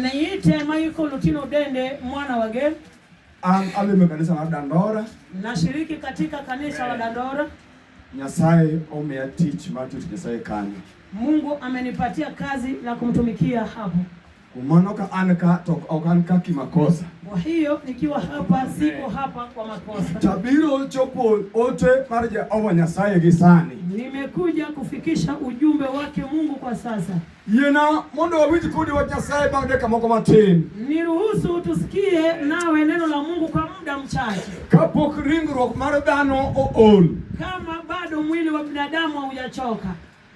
Niite Michael Lutino Dende mwana wa Gem. Alime kanisa la Dandora. Nashiriki katika kanisa la Dandora. Nyasaye omea teach matu Nyasaye kani. Mungu amenipatia kazi la kumtumikia hapo. Kumanoka anka tok okanka kimakosa. Kwa hiyo nikiwa hapa siko hapa kwa makosa. Tabiro chopo ote marja over Nyasaye gisani. Nimekuja kufikisha ujumbe wake Mungu kwa sasa. Yena mondo wawiti kudi wa Nyasaye bangde kamoko matini. Niruhusu tusikie nawe neno la Mungu kwa muda mchache. Kapok ringro maradano ool. Kama bado mwili wa binadamu haujachoka.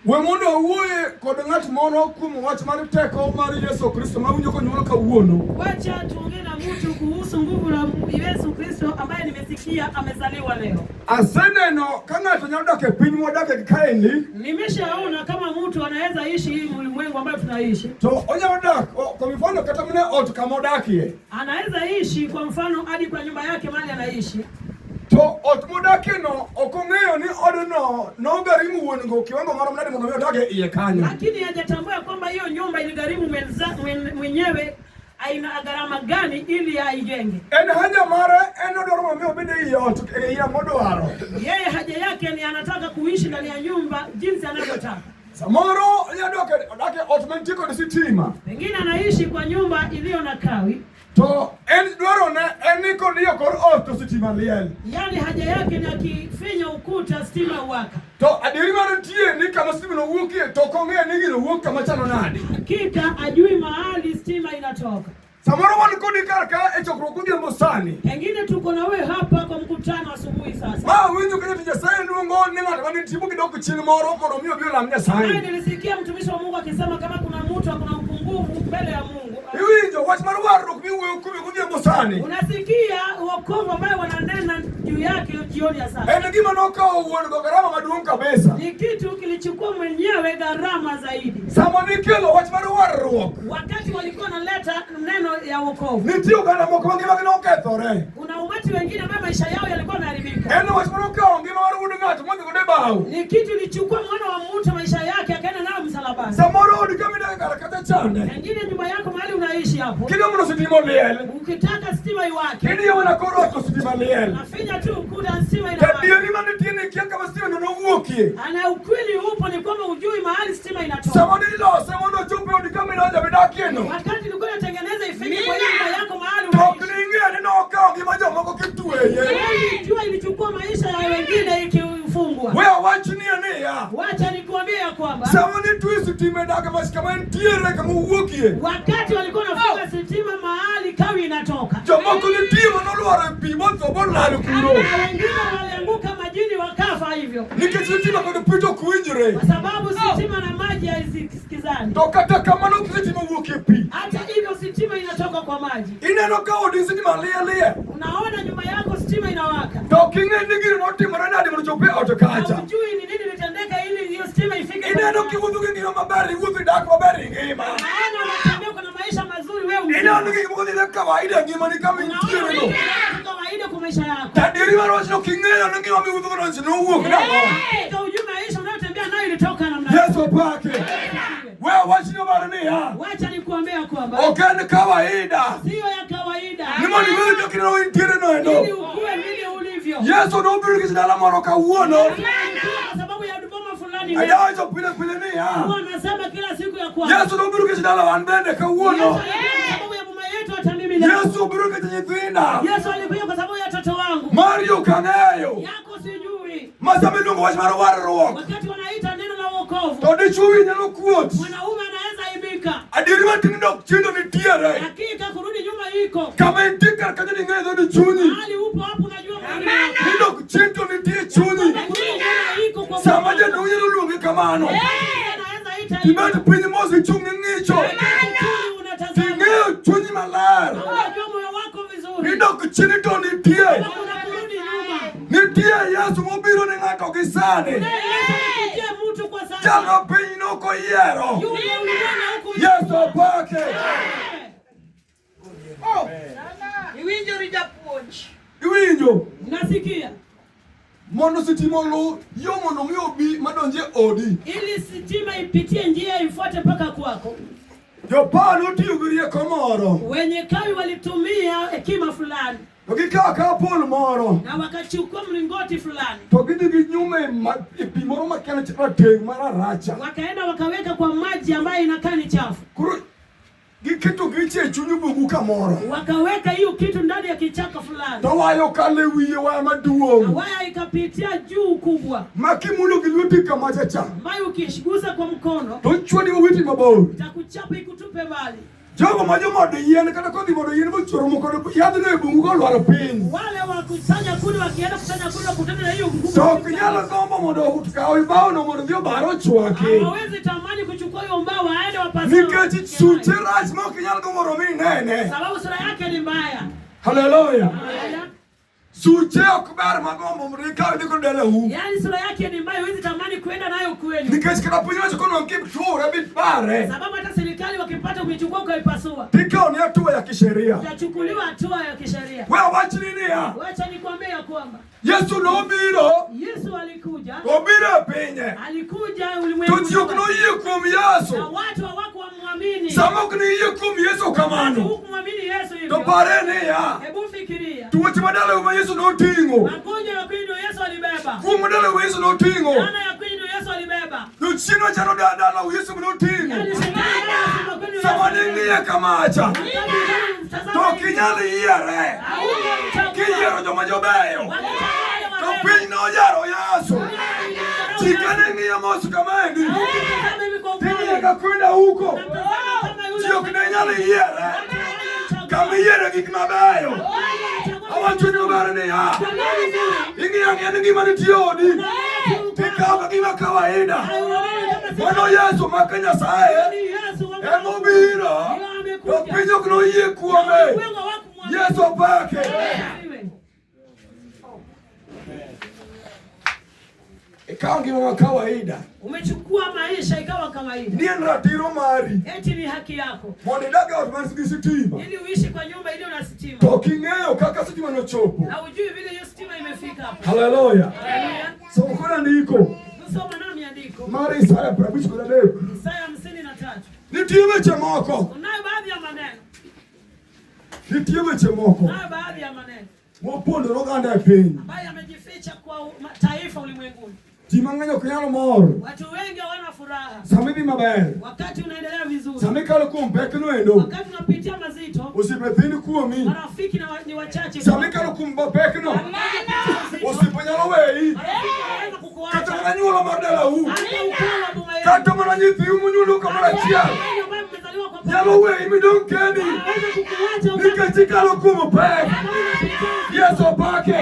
We mondo uwe kodongat mono kumu wach mariteko mari Yesu Kristo mawinjo konyuolo kawuono. Wacha tuongee na mtu kuhusu nguvu la Yesu Kristo ambaye nimesikia amezaliwa leo. Aseneno kanga tunyoda ke piny modake kaeni. Nimeshaona kama mtu anaweza ishi hii ulimwengu ambao tunaishi. To onyadak kwa mfano kata mne ot kamodakie. Anaweza ishi kwa mfano hadi kwa nyumba yake mahali anaishi. To ot modake no okong'eyo ni odono no garimu wuongo kiwango mara mnadi mondo odage iye kanyo. Lakini hajatambua kwamba hiyo nyumba iligharimu mwenyewe aina gharama gani ili aijenge. Haja mara odoro mamio bende iye ot ya modwaro. Yeye haja yake ni anataka kuishi ndani ya nyumba jinsi anavyotaka. Samoro yadoke odake ot mentiko de sitima. Pengine anaishi kwa nyumba iliyo na kawi. To dwaro ne eniko dio kor ot to sitima liel. Yaani haja yake ni akifinya ukuta stima waka. To adiri mara tie ni kama stima no wuokie to kong'e ni gino wuok kama chano nadi. Hakika ajui mahali stima inatoka. Samoro wan kodi karka e chokruok godhiambo sani. Pengine tuko na wewe hapa kwa mkutano asubuhi sasa. Winjo kwenye Nyasaye luongo ni ng'ato mane timo kidogo chini moro mondo miyo bio lam Nyasaye. Nilisikia mtumishi wa Mungu akisema kama kuna mtu akona upungufu mbele ya Mungu. Winjo wach mar warruok miwuoyo kuome godhiambo sani. Unasikia wokovu ambao wananena juu yake jioni ya sasa. En gima nokawo wuon gharama maduong' kabisa. Ni kitu kilichukua mwenyewe gharama zaidi. Sama nikelo wach mar warruok. Wakati walikuwa wanaleta neno ya wokovu. Nitie oganda moko ma ngimagi nokethore. Kuna umati wengine ambao maisha yao yalikuwa yameharibika. En wach mar okawo ngima mar wuod ng'ato modhi go debau. Ni kitu ilichukua mwana wa mtu maisha yake akaenda nayo msalabani. Samoro odi kama idaka kata chande. Pengine nyumba yako mahali unaishi hapo. Kidio mno sitima liel. Ukitaka stima iwake. Kidio wana koro to sitima liel. Nafinya tu ukuta stima inawaka. Tadio ni mane tiene kia kama stima no wuokie. Ana ukweli upo ni kwamba ujui mahali stima inatoka. Samoro ilo chupe odi kama inaja bedakieno. Wakati nilikuwa natengeneza ifike kwa nyumba yako mahali unaishi. Toklinge ni no kao gimajo moko kitweye. Jua ilichukua maisha ya wengine ikifungwa. Wewe wachi ni ya. Wacha nikwambia kwamba Samoni twisi time daga basi kama ntiere kama uwokie. Wakati walikuwa nafunga sitima mahali kawi inatoka. Jomoko ni timo no luara piboto bonalo kuro. Wengine walianguka majini wakafa hivyo. Nikisitima kwa pito kuinjire. Kwa sababu sitima na maji haisikizani. Tokata kama no sitima uwokie pi. Hata hivyo sitima inatoka kwa maji. Ineno kao di sitima lia. Unaona nyumba yako sitima inawaka. Tokinge ndigiri no timara nadi mchope autokacha. Hujui ni nini litendeka ili hiyo stima ifike. Ineno kiwudu ngiro mabari wudu dak mabari ngima. Maana unatembea kuna maisha mazuri wewe. Ineno kiwudu ni kawaida ngima ni kama ntiere no. Kawaida kwa maisha yako. Tadiri maro wachino kingelo ngima mi wudu no sino wuok na. Ndio ujue maisha unayotembea nayo ilitoka namna. Yesu pake. Wewe wachino barani ya. Wacha nikuambia kwamba okane kawaida. Sio ya kawaida. Ni mali wewe dokino intiere no endo. Ili ukue vile ulivyo. Yesu no biru kisala maro ka uono. Kwa sababu ya duboma fulani leo. Adacho pile ni ya. Wanasema kila siku ya kwanza. Yesu no biru kisala wanbende ka uono. Kwa sababu ya mama yetu hata mimi leo. Yesu biru kisala. Yesu alikuja kwa sababu ya watoto wangu. Mario kangayo. Yako sijui. Masamedungu wach maro warruok. Wakati wanaita neno la wokovu. To dichuwi nyalo kuot. Mwanaume anaweza ibika. Adiri matindo chindo ni tiere. Hakika kurudi nyuma iko. Kama intika kaje ni ngezo ni chunyi. Hali upo hapo unajua mimi. Nindo chindo ni tie chunyi. Sama je no yero lungi kamano. Anaweza ita. Tibet pinyi mosi chungi ngicho. Tingeo chunyi malar. Unajua moyo wako vizuri. Nindo kuchini to ni tie. Kurudi nyuma. Ni tie Yesu mobiro ni ng'ato gisani. Mtu kwa sasa. Jalo pinyi no ko yero. Yesu pake. Iwinjo rijapuonj. Iwinjo. Nasikia. Mondo sitima lo yo mondo mi obi madonje odi. Ili sitima ipitie njia ifuate mpaka kwako. Jopalo tiugurie komoro. Wenye kawi walitumia hekima fulani. Wakikaka polo moro. Na wakachukua mlingoti fulani. Tokidi nyume ipimoro makana chate mara racha. Wakaenda wakaweka kwa maji ambayo inakaa ni chafu. Kitu giche chunyubugu kamoro. Wakaweka hiyo kitu ndani ya kichaka fulani. Tawayo kale wiye wa maduo. Waya ikapitia juu kubwa. Makimulo giluti kama chacha. Ambayo ukishiguza kwa mkono. Tochwani witi mabao. Itakuchapa ikutupe mbali. Jogo majomo de yene kana kondi bodo yene buchoro mukoro yadne bungu ko lwaro pin. Wale wakusanya kuni wakienda kusanya kuni wakutana na hiyo ngumu. So kinyala gombo modo kutuka ibao no modo ndio baro chwake. Hawezi tamani kuchukua hiyo mbao waende wapasao. Nikechi suche rais mo kinyala gombo romi nene. Sababu sura yake ni mbaya. Hallelujah. Suche okubar magombo mrika ndiko dele hu. Yaani sura yake ni mbaya, hawezi tamani kwenda nayo kweli. Nikechi kana punyo kono mkip chura bit bare. Sababu hata serikali wakipata kuichukua ukaipasua. Tikao ni hatua ya kisheria. Itachukuliwa hatua ya kisheria. Wewe wacha nini ya? Wacha nikwambie ya kwamba Yesu no biro. Yesu alikuja. Obira penye. Alikuja ulimwenguni. Tujiokno yikum Yesu. Na watu hawakuamini. Samokni yikum Yesu kamano. Hukumwamini Yesu hivyo. To parene ya. Hebu fikiria. Tuwache madala wa Yesu no tingo. Magonjwa ya kwinyo Yesu alibeba. Kumadala wa Yesu no tingo. Laana ya kwinyo Yesu alibeba. Nuchino chano dala wa Yesu no tingo. Yaani shetani Samanini ya kamacha. Tokinyali yere. Kiyero joma jobeyo. Topino yero Yesu. Chikane ya mosu kamendi. Tinya kakwenda huko. Sio kinyali yere. Kama yere gikmabayo. Awantu ni barane ya. Ingi yangi ngi mani tiodi. Tikao kima kawaida. Wano Yesu makanya sae. Emo bira. Topinyo kuno iye kuame. Yesu pake. Ikawa ngima kawaida. Umechukua maisha ikawa kawaida. Ndiye ratiro mari. Eti ni haki yako. Mwende daga automatic sitima. Ili uishi kwa nyumba ile una sitima. Tokingeo kaka sitima no chopo. Na ujui vile hiyo sitima imefika hapo. Hallelujah. Hallelujah. So kuna ndiko. Tusoma nami andiko. Mari Isaya prabishi kwa leo. Isaya 53. Nitie weche moko. Unayo baadhi ya maneno. Nitie weche moko. Unayo baadhi ya maneno. Mopondo roganda piny. Ambaye amejificha kwa taifa ulimwenguni. Timanganyo kunyalo moro. Watu wengi hawana furaha. Samedi maber. Wakati unaendelea vizuri. Samekalo kumpeke noendo. Wakati unapitia mazito. Usipethini kuomi. Marafiki na ni wachache. Samekalo kumpeke no. Usiponyalo wei. Kata mananyuola mardala hu. Kata mananyithi umunyulu kamara chia. Nyalo wei midong kendi. Nikachikalo kumpeke. Yesu pake.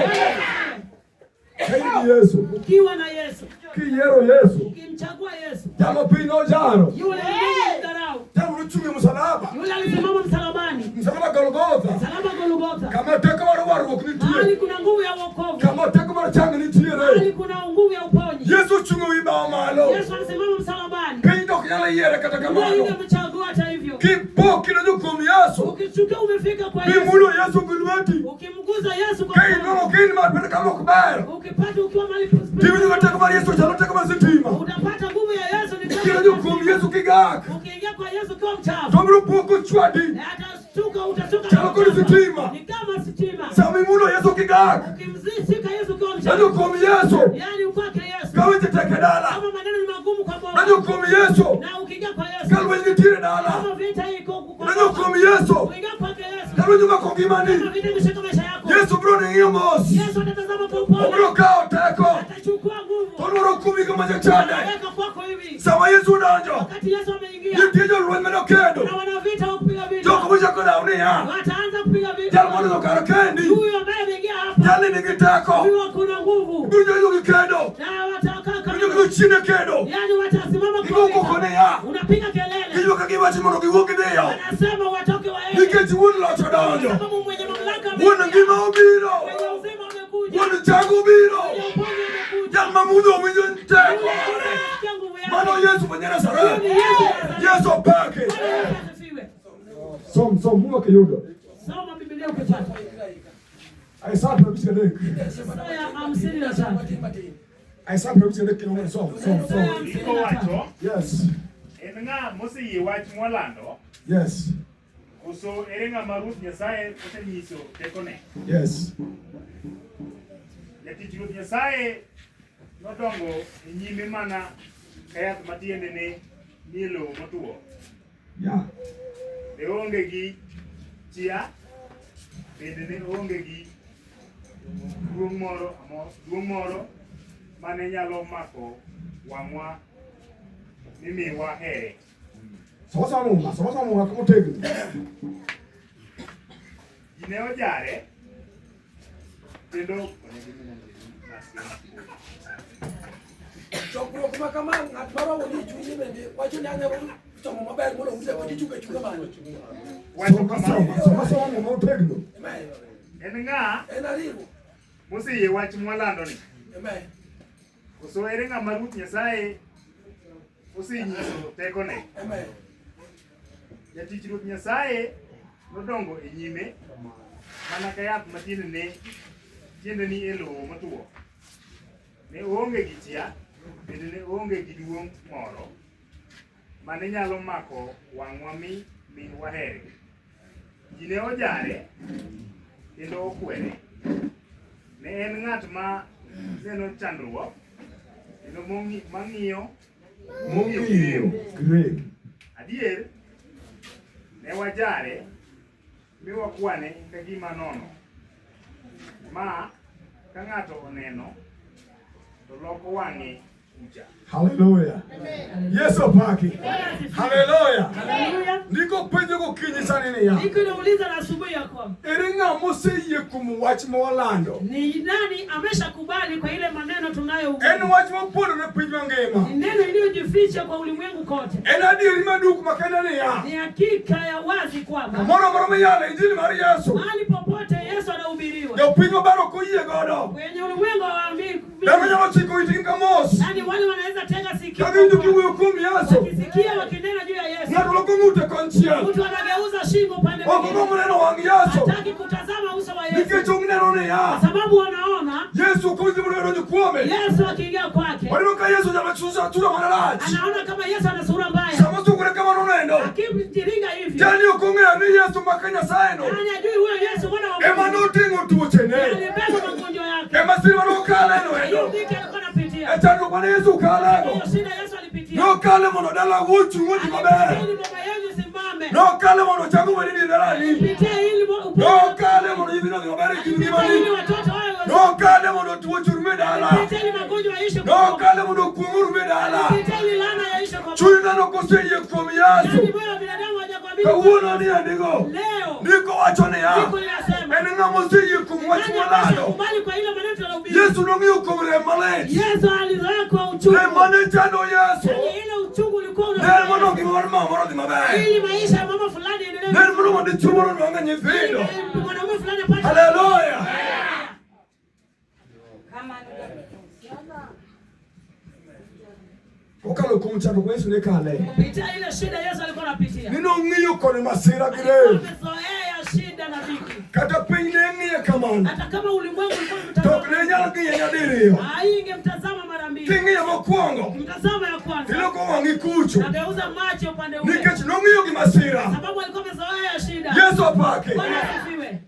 Hei Yesu. Ukiwa na Yesu. Kiyero Yesu. Ukimchagua Yesu. Jamo pino jaro. Yule ndiye mdharau. Jamo luchunge msalaba. Yule alisimama msalabani. Msalaba Golgotha. Msalaba Golgotha. Kama teka waru kunitie. Mahali kuna nguvu ya wokovu. Kama teka waru changa nitiere. Mahali kuna nguvu ya uponyaji. Yesu chungu wiba malo. Yesu alisimama msalabani. Pendo kyala yere kata kamano. Yule mchagua hata hivyo. Kipo kinajukum Yesu. Ukichukia umefika kwa Yesu. Bimulo Yesu gulwati. Ukimguza Yesu kwa Kai no kin ma penda kama kubaya. Ukipata ukiwa mahali pazuri. Bimulo wataka mali Yesu chalo taka mazitima. Utapata nguvu ya Yesu ni kama kinajukum Yesu kigak. Ukiingia kwa Yesu kwa mchafu. Tomru poko chwadi. Atashtuka utatoka. Chalo kwa sitima. Ni kama sitima. Samimulo Yesu kigak. Ukimzishika Yesu kwa mchafu. Najukum Yesu. Yaani ukwake Yesu. Kawe teteke dala. Kama maneno ni magumu kwa Bwana. Najukum Yesu. Na ukiingia kwa Yesu. Kalwe nyitire dala. Kama vita iko kwa Najukum Yesu. Ukiingia kwake Yesu. Kalwe nyuma kongimani. Kama vita imeshika maisha yako. Yesu bro ni yomos. Yesu atatazama kwa upole. Obro kao teko. Atachukua nguvu. Tonoro kumi kama jachade. Ataweka kwako hivi. Sama Yesu danjo. Wakati Yesu ameingia. Yitijo luwe meno kendo. Na wana vita kupiga vita. Joko buja kona unia. Wataanza kupiga vita. Jal mono no karo kendi. Huyu ambaye ameingia hapa. Jali ni kitako. Huyu kuna nguvu. Bujo yugi kendo. Na wataka kama. Bujo kuchine kendo. Yaani watasimama kwa Iko vita. kone ya. Unapiga kelele. Kijo kakibachi mono kiwoki deyo. Wanasema watoke waende. Nikechi wuni la chodonjo. Sababu mwenye mamlaka amekuja. Wuni ngima ubiro. Mwenye uzima amekuja. Wuni changu ubiro. Mwenye uponyo amekuja. Jal mamudo winyo nteko. Mano Yesu mwenye Nazareth. Yesu pake. Mungu kiyuda. Soma Biblia ukipata. Isaya tunabisha dek. Isaya 53. Isaya tunabisha dek kino som. Iko wacho. Yes. En ng'a moseyie wach mwalando. Yes. Koso ere ng'ama Ruoth Nyasaye osenyiso tekone. Yes. Jatich Ruoth Nyasaye nodongo e nyime mana ka yath matiendene ni e lowo motuo. Yeah. Ne onge gi chia, bende ne onge gi duong' moro mane nyalo mako wang'wa mimi wahere. Sasa munga kumutegi. Ne ojare kendo chokruok ma kama ng'at moro woni chunye bende wacho ni anyalo tomo maber mondo use ko chuka malo. Sasa munga kumutegi. En ng'a En ariwo. moseyie wach mwalando ni. Amen. Koso ere ng'ama Ruoth Nyasaye osenyiso tekone. Amen. Jatich Ruoth Nyasaye nodongo e nyime mana ka yath matiendene ni e lowo motuo. Ne onge gi chia, bende ne onge gi duong' moro mane nyalo mako wang'wa mi wahere. Ji ne ojare kendo okwere. Ne en ng'at ma neno chandruok kendo mang'iyo Great. adier ne wajare mi wakwane ka gima nono ma ka ng'ato oneno to loko wang'e kucha. Hallelujah. Yesu apaki. Hallelujah. Haleluya. Ndiko penjo gokinyi sani ni ya. Niko nauliza na asubuhi yako. Ere ng'a moseyie kuom wach mwalando. Ni nani ameshakubali kwa ile maneno tunayo? En wach mopondo ne piny mangima. Ni neno iliyojificha kwa ulimwengu kote. En adieri maduong' makende ni ya. Ni hakika ya wazi kwamba Moro moro miyalo injili mar Yesu. mahali popote Yesu anahubiriwa. Jopiny mabaro koyie godo. Kwenye ulimwengu wa mbingu. Dhano nyalo chiko itgi ka mos. Yaani wale wanaweza tega sikio. Kagin jokiwuoyo kuom Yesu. Wakisikia wakinena juu ya Yesu. Ng'ato loko ng'ute konchiel. Mtu anageuza shingo pande Ok ogombo neno wang' Yesu. hataki kutazama uso wa Yesu. Nikech ong'neno ni ya. Sababu wanaona Yesu kozi mondo donjo kuome. Yesu akiingia kwake. Waneno ka Yesu nyalo chusa manarach. Anaona kama Yesu ana sura mbaya. Sama sugore kama nonendo. Akimjiringa hivi. Jani ok ong'eyo ni Yesu ma ka Nyasaye no. Yaani ajui huyo Yesu mwana wa Mungu. Ema noting'o tuochene. Alibeba magonjwa yake. Ema siri manokale no Hiyo endo. dhiki alikuwa anapitia. E chandruok mane Yesu kalego. Hiyo shida Yesu alipitia. Nokale mondo dala ochung' oti maber. Ili baba yenu simame. Nokale mondo chango wedini dalani. Pitia ili Nokale mondo nyithindo odhi maber e kit ngimani. ili watoto wao. Nokale mondo tuoch orume dala. Pitia ili magonjwa yaishe kwa. Nokale mondo kuong' orume dala. Pitia ili laana yaishe kwa. Chuny dhano koseyie kuom Yesu. Yaani moyo wa binadamu hajakuamini. Kawuono ni adigo. Leo. Niko wacho ni ya. Niko ninasema. En ng'ama oseyie kuom wach mwalando. Kubali kwa ile maneno tunahubiri. Yesu nong'iyo kuom rem malit. Yesu alizoea kwa uchungu. Rem mane chando Yesu. Yaani ile uchungu ulikuwa Ne en unafanya. mondo ngima mar mama moro odhi maber. Ili maisha ya mama fulani endelee. Ne en mondo mondo dichuo moro nwang'e nyithindo. Mwanaume fulani apate. Haleluya. Okalo kuom chandruok Yesu ne kale. Kupitia ile shida Yesu alikuwa anapitia. Ni nong'iyo kode masira gi Alikuwa rem. amezoea shida na dhiki. Kata piny ne ng'iye kamano. Hata kama ulimwengu ulikuwa To ok ne nyal ng'iye nyadiriyo. haingemtazama mara mbili. King'iye mokwongo. Mtazama ya kwanza. Iloko wang'i kucho. Ageuza macho upande ule. Nikech nong'iyo gi masira. Sababu alikuwa amezoea shida. Yesu apake. Bwana asifiwe.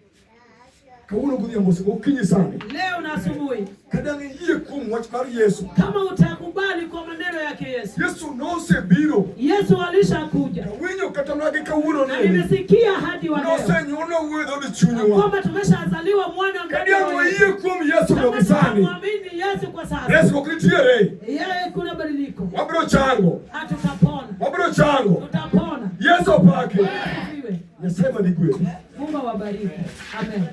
Kawuono godhiambo okinyi sani. Leo na asubuhi. Kadang' iyie kuom wach mar Yesu. Kama utakubali kwa maneno yake Yesu. Yesu nosebiro. Yesu alishakuja. Winjo kata mnagi kawuono Na ni. nimesikia hadi wa leo. Nosenyuolo wuodho ni chunywa. Kwamba tumeshazaliwa mwana ndani Kadiang' ya wayie kuom Yesu Kama logisani. tunamwamini Yesu kwa sasa. Yesu ok nitiere. Yeye kuna badiliko. Wabiro chango. Hatutapona. Wabiro chango. Tutapona. Yesu apake. Asifiwe. Nyasaye manigwedhi. Mungu awabariki. Amen.